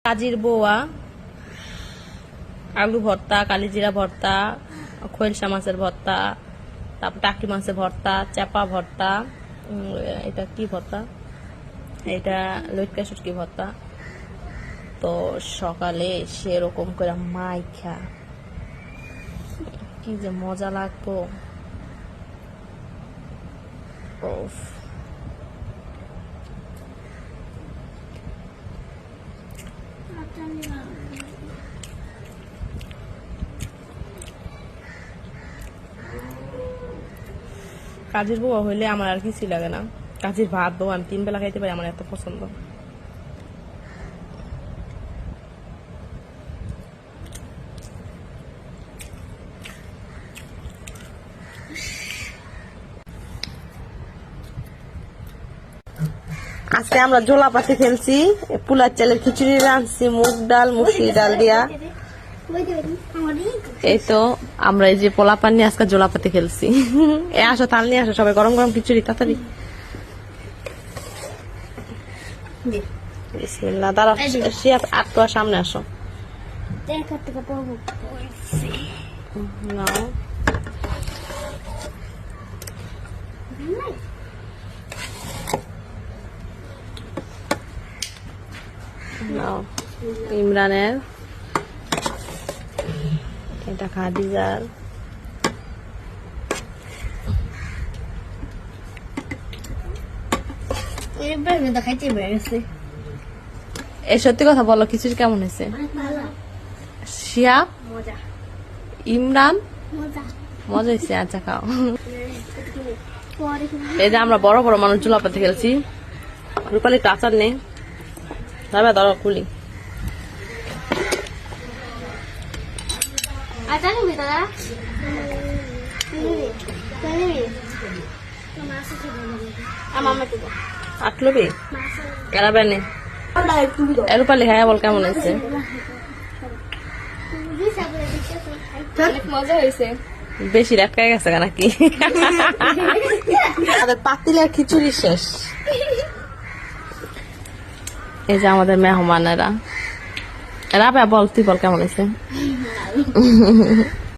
কাজির বোয়া, আলু ভর্তা, কালিজিরা ভর্তা, খোলসা মাছের ভর্তা, তারপর টাকি মাছের ভর্তা, চাপা ভর্তা, এটা কি ভর্তা, এটা লটকা শুটকি ভর্তা। তো সকালে সেরকম করে মাইখা কি যে মজা লাগতো। কাজের বউ হইলে আমার আর কিছুই লাগে না। কাজের ভাত বউ আমি 3 বেলা খাইতে পারি, আমার এত পছন্দ। আজকে আমরা জোলাপাতি খেলছি, পোলার চালের খিচুড়ি রাঁধছি, মুগ ডাল মুসুরি ডাল দিয়া। এই তো আমরা এই যে পোলা পান নিয়ে আজকে জোলাপাতি খেলছি। এ আসো, তাল নিয়ে আসো সবাই, গরম গরম খিচুড়ি তাড়াতাড়ি। বিসমিল্লাহ, দাঁড়াও আটটো সামনে আসো। নাও নাও, ইমরানের, এটা খাদিজার, এই সত্যি কথা বলো, খিচুড়ি কেমন হয়েছে? শিয়াব, ইমরান, মজা হয়েছে। আচ্ছা খাও। এই যে আমরা বড় বড় মানুষ জোলাপাতি খেলছি। রূপালি একটু আচার নেই, দাঁড়া দাঁড়া খুলি। আটলবি এরাবেনে রূপালি, হ্যাঁ বল কেমন হয়েছে? মজা হয়েছে। বেশি রাতকায় গেছে নাকি? পাতিলের খিচুড়ি শেষ। এই যে আমাদের মেহমানেরা, রাবে বল, তুই বল কেমন হয়েছে?